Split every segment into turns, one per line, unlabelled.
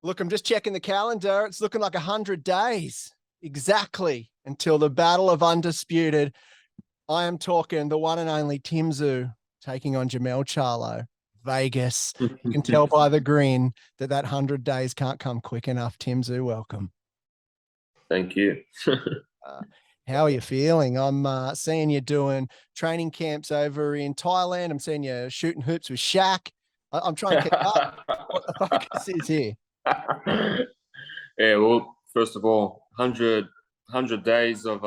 Look, I'm just checking the calendar. It's looking like 100 days exactly until the Battle of Undisputed. I am talking the one and only Tim Tszyu taking on Jermell Charlo, Vegas. You can tell by the grin that 100 days can't come quick enough. Tim Tszyu, welcome.
Thank you.
How are you feeling? I'm seeing you doing training camps over in Thailand. I'm seeing you shooting hoops with Shaq. I'm trying to keep up what the focus is here.
Yeah, well, first of all, 100 days of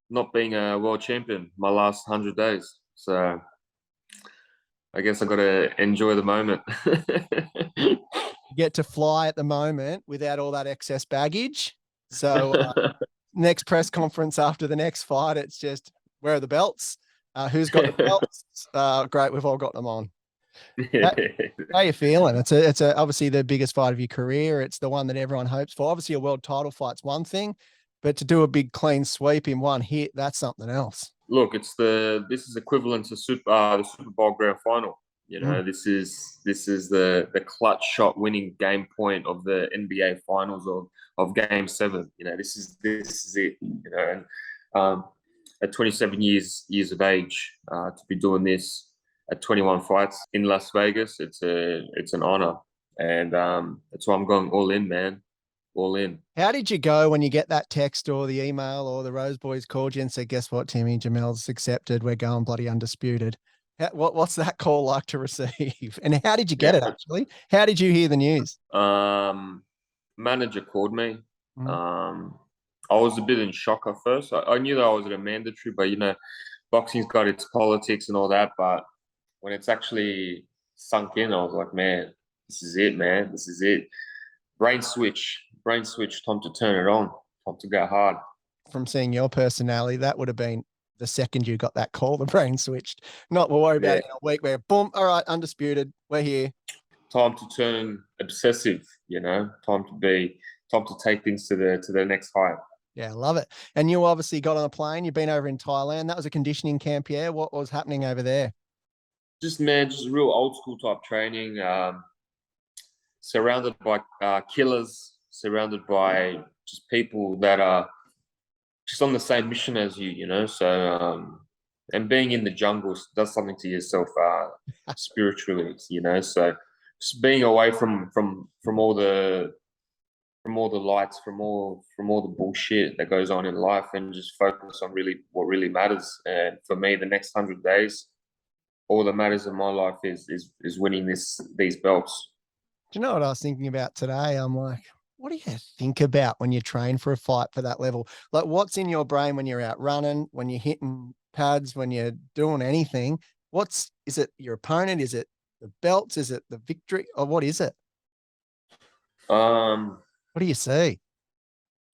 not being a world champion, my last 100 days. So I guess I got to enjoy the moment.
You get to fly at the moment without all that excess baggage. So next press conference after the next fight, it's just, where are the belts? Who's got the belts? Great, we've all got them on. How are you feeling? It's obviously the biggest fight of your career. It's the one that everyone hopes for. Obviously, a world title fight's one thing, but to do a big clean sweep in one hit, that's something else.
Look, this is equivalent to the Super Bowl grand final. You know, this is the clutch shot winning game point of the NBA finals of Game 7. You know, this is it. You know, and at 27 years of age, to be doing this at 21 fights in Las Vegas, it's an honor, and that's why I'm going all in, man. All in.
How did you go when you get that text or the email or the Rose Boys called you and said, guess what, Timmy, Jamel's accepted. We're going bloody undisputed. What's that call like to receive? And how did you get it, actually? How did you hear the news?
Manager called me. I was a bit in shock at first. I knew that I was at a mandatory, but, you know, boxing's got its politics and all that. But when it's actually sunk in, I was like, man, this is it, man. This is it. Brain switch, time to turn it on, time to go hard.
From seeing your personality, that would have been the second you got that call, the brain switched. Not, we'll worry about it in a week. We're boom, all right, undisputed, we're here.
Time to turn obsessive, you know, time to take things to the next height.
Yeah, I love it. And you obviously got on a plane. You've been over in Thailand. That was a conditioning camp, yeah? What was happening over there?
Just real old school type training, surrounded by killers, surrounded by just people that are just on the same mission as you, you know. So, and being in the jungle does something to yourself spiritually, you know. So, just being away from all the lights, from all the bullshit that goes on in life, and just focus on what really matters. And for me, the next 100 days, all that matters in my life is winning these belts.
Do you know what I was thinking about today? I'm like, what do you think about when you train for a fight for that level? Like, what's in your brain when you're out running, when you're hitting pads, when you're doing anything? Is it your opponent? Is it the belts? Is it the victory? Or what is it? What do you see?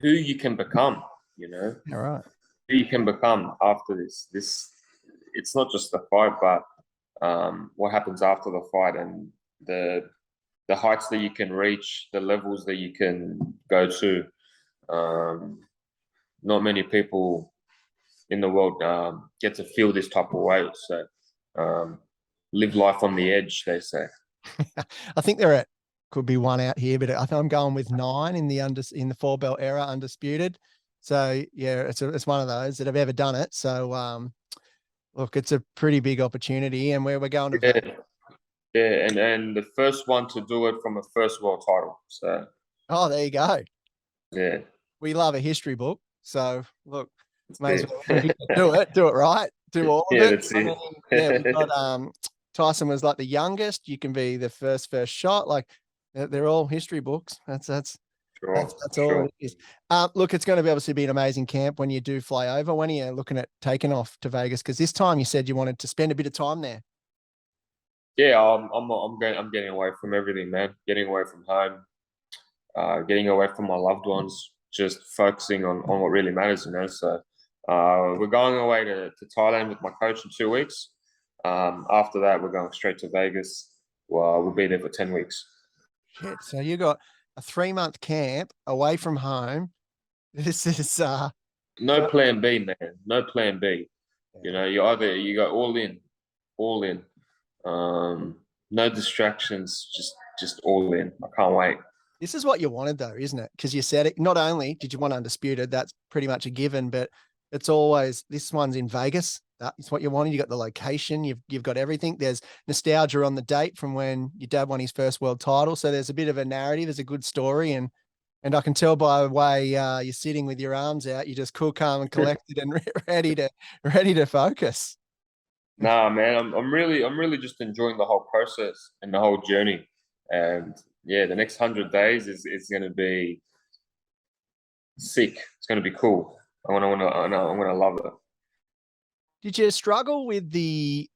Who you can become, you know?
All right.
Who you can become after this. It's not just the fight, but what happens after the fight, and the heights that you can reach, the levels that you can go to. Not many people in the world get to feel this type of way. So live life on the edge, they say.
I think could be one out here, but I think I'm going with 9 in the 4-belt era, undisputed. So yeah, it's one of those that have ever done it. So look, it's a pretty big opportunity, and where we're going to.
Yeah, and the first one to do it from a first world title. So.
Oh, there you go.
Yeah.
We love a history book. So look, may as well do it right, do all of it.
That's it.
Yeah, we got Tyson was like the youngest. You can be the first shot. Like they're all history books. That's all it is. Look, it's going to obviously be an amazing camp when you do fly over. When are you looking at taking off to Vegas? Because this time you said you wanted to spend a bit of time there.
Yeah, I'm getting away from everything, man. Getting away from home, getting away from my loved ones, just focusing on what really matters, you know. So we're going away to Thailand with my coach in 2 weeks. After that, we're going straight to Vegas. We'll be there for 10 weeks.
Shit, so you got a 3-month camp away from home. This is
no plan B, man. No plan B. You know, you go all in. No distractions. Just just all in. I can't wait.
This is what you wanted, though, isn't it? Because you said it. Not only did you want Undisputed, that's pretty much a given, but it's always this one's in Vegas. That's what you wanted. You got the location. You've got everything. There's nostalgia on the date from when your dad won his first world title. So there's a bit of a narrative. There's a good story, and I can tell by the way you're sitting with your arms out, you're just cool, calm, and collected, and ready to focus.
Nah, man, I'm really just enjoying the whole process and the whole journey. And yeah, the next 100 days is going to be sick. It's going to be cool. I'm gonna love it.
Did you struggle with the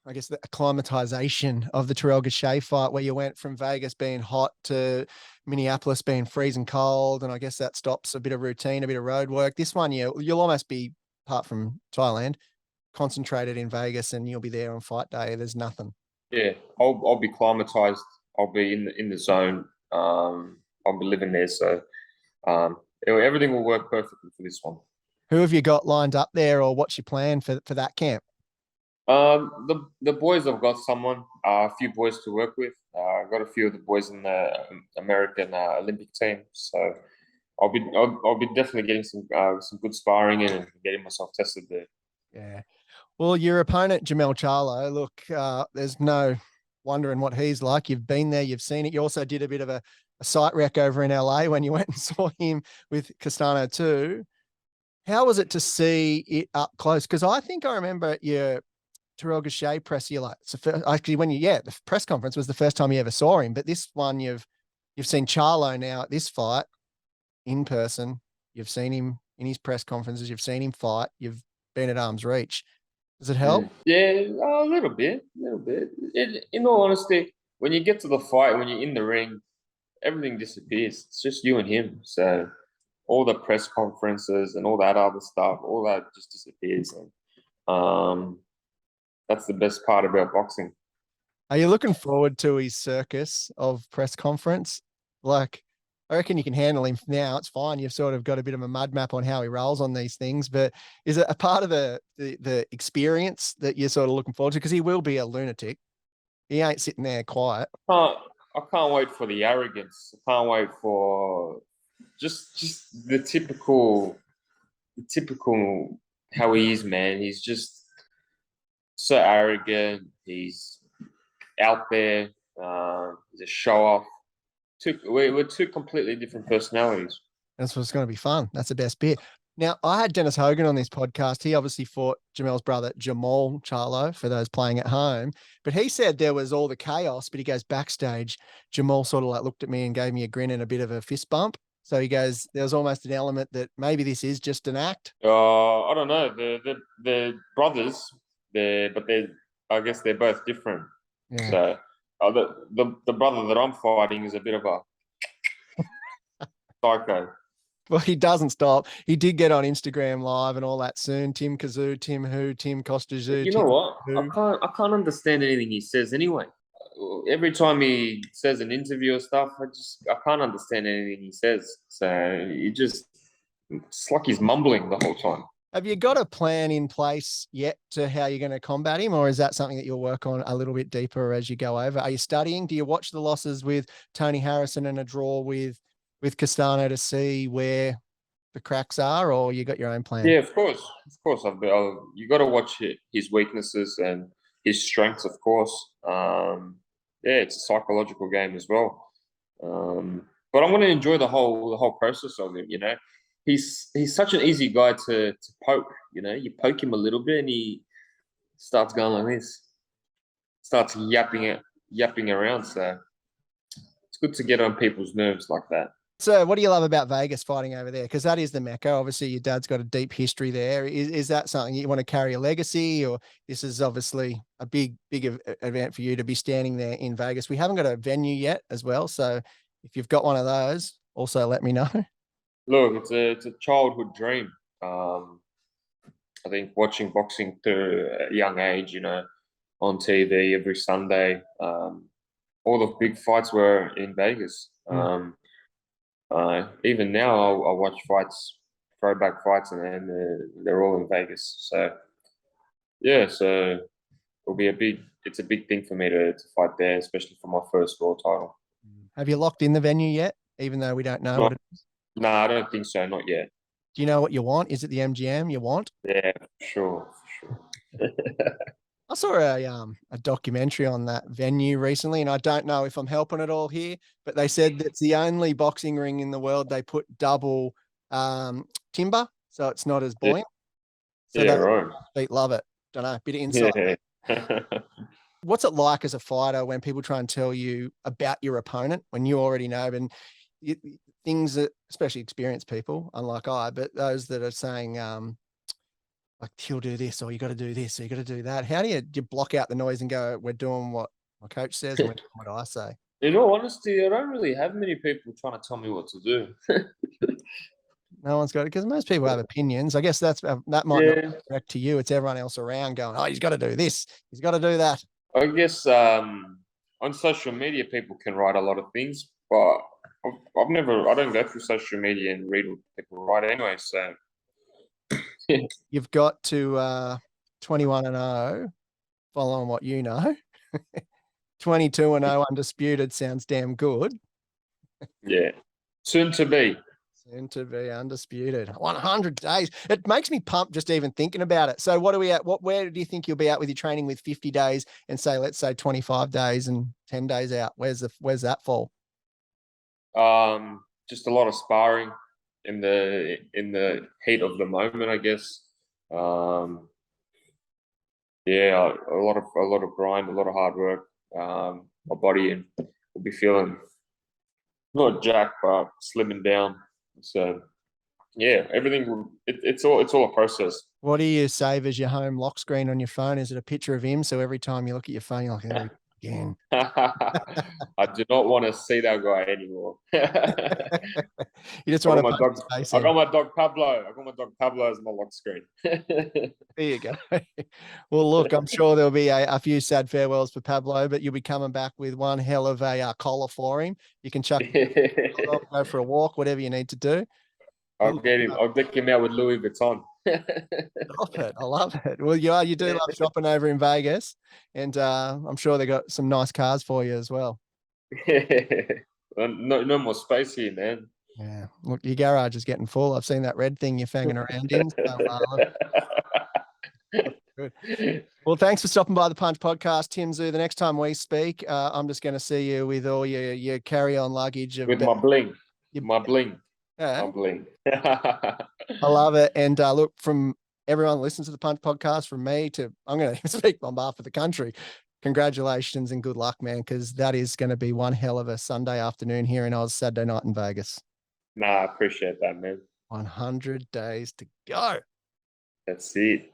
acclimatization of the Terrell Gausha fight, where you went from Vegas being hot to Minneapolis being freezing cold, and I guess that stops a bit of routine, a bit of road work. This one, you'll almost be, apart from Thailand, concentrated in Vegas, and you'll be there on fight day. There's nothing.
Yeah, I'll be climatized. I'll be in the zone. I'll be living there, so everything will work perfectly for this one.
Who have you got lined up there, or what's your plan for that camp?
The boys, I've got someone, a few boys to work with. I've got a few of the boys in the American Olympic team, so I'll be definitely getting some good sparring in and getting myself tested there.
Yeah. Well, your opponent, Jermell Charlo, look, there's no wondering what he's like. You've been there, you've seen it. You also did a bit of a sight rec over in LA when you went and saw him with Castano too. How was it to see it up close? Because I think I remember at your Terrell Gausha press, you're like, actually the press conference was the first time you ever saw him. But this one, you've seen Charlo now at this fight in person. You've seen him in his press conferences. You've seen him fight. You've been at arm's reach. Does it help?
Yeah, a little bit. In all honesty, when you get to the fight, when you're in the ring, everything disappears. It's just you and him. So all the press conferences and all that other stuff, all that just disappears. And that's the best part about boxing.
Are you looking forward to his circus of press conference? Like, I reckon you can handle him now. It's fine. You've sort of got a bit of a mud map on how he rolls on these things, but is it a part of the experience that you're sort of looking forward to? Because he will be a lunatic. He ain't sitting there quiet.
I can't wait for the arrogance. I can't wait for just the typical how he is, man. He's just so arrogant. He's out there. He's a show off. We're two completely different personalities.
That's what's going to be fun. That's the best bit. Now, I had Dennis Hogan on this podcast. He obviously fought Jamel's brother, Jermell Charlo, for those playing at home. But he said there was all the chaos, but he goes backstage. Jermell sort of like looked at me and gave me a grin and a bit of a fist bump. So he goes, there was almost an element that maybe this is just an act.
I don't know. They're brothers, I guess they're both different.
Yeah.
So the brother that I'm fighting is a bit of a psycho.
Well, he doesn't stop. He did get on Instagram Live and all that soon. Tim Tszyu, Tim Who, Tim Costazoo.
You know what? I can't understand anything he says anyway. Every time he says an interview or stuff, I can't understand anything he says. So it's like he's mumbling the whole time.
Have you got a plan in place yet to how you're going to combat him, or is that something that you'll work on a little bit deeper as you go over? Are you studying? Do you watch the losses with Tony Harrison and a draw with Castano to see where the cracks are, or you got your own plan?
Yeah, of course. You got to watch his weaknesses and his strengths, of course. Yeah, it's a psychological game as well. But I'm going to enjoy the whole process of him. You know, he's such an easy guy to poke. You know, you poke him a little bit and he starts going like this, starts yapping around. So it's good to get on people's nerves like that.
So what do you love about Vegas fighting over there? Because that is the Mecca. Obviously, your dad's got a deep history there. Is that something you want to carry a legacy, or this is obviously a big event for you to be standing there in Vegas? We haven't got a venue yet as well. So if you've got one of those, also let me know.
Look, it's a childhood dream. I think watching boxing to a young age, you know, on TV every Sunday, all the big fights were in Vegas. Even now, I watch fights, throwback fights, and they're all in Vegas. So, yeah, so it's a big thing for me to fight there, especially for my first world title.
Have you locked in the venue yet? Even though we don't know what it is.
No, I don't think so. Not yet.
Do you know what you want? Is it the MGM you want?
Yeah, for sure.
I saw a documentary on that venue recently, and I don't know if I'm helping it all here, but they said that's the only boxing ring in the world they put double timber, so it's not as buoyant. So
yeah, right.
Feet love it. Don't know, bit of insight.
Yeah.
What's it like as a fighter when people try and tell you about your opponent when you already know, and things that, especially experienced people, unlike I, but those that are saying, like, he'll do this, or you got to do this, or you got to do that. How do you block out the noise and go, we're doing what my coach says and we're doing what I say?
In all honesty, I don't really have many people trying to tell me what to do.
No one's got it, because most people have opinions. I guess that might not be direct to you. It's everyone else around going, oh, he's got to do this, he's got to do that.
I guess on social media, people can write a lot of things, but I don't go through social media and read what people write anyway. So
you've got to 21-0, following what you know. 22-0 undisputed sounds damn good.
Yeah, soon to be
undisputed. 100 days. It makes me pumped just even thinking about it. So what are we at? Where do you think you'll be at with your training with 50 days and let's say 25 days and 10 days out? Where's that fall?
Just a lot of sparring in the heat of the moment, I guess. Yeah, a lot of grind, a lot of hard work. My body will be feeling not jacked, but slimming down. So yeah, everything. It's all a process.
What do you save as your home lock screen on your phone? Is it a picture of him? So every time you look at your phone, you're like, oh, again.
I do not want to see that guy anymore.
You just want to.
I got my dog Pablo. As my lock screen.
There you go. Well, look, I'm sure there'll be a few sad farewells for Pablo, but you'll be coming back with one hell of a collar for him. You can chuck, go for a walk, whatever you need to do.
I'll deck him out with Louis Vuitton.
I love it. Well, you do love shopping over in Vegas, and I'm sure they got some nice cars for you as well.
No more space here, man.
Yeah, look, your garage is getting full. I've seen that red thing you're fanging around in. So, good. Well, thanks for stopping by the Punch Podcast, Tim Tszyu. The next time we speak, I'm just going to see you with all your carry-on luggage.
With my bling.
Yeah.
My bling.
I love it. And look, from everyone who listens to the Punch Podcast, from me to, I'm going to speak on behalf of the country. Congratulations and good luck, man, because that is going to be one hell of a Sunday afternoon here in Oz, Saturday night in Vegas.
Nah, I appreciate that, man.
100 days to go.
That's it.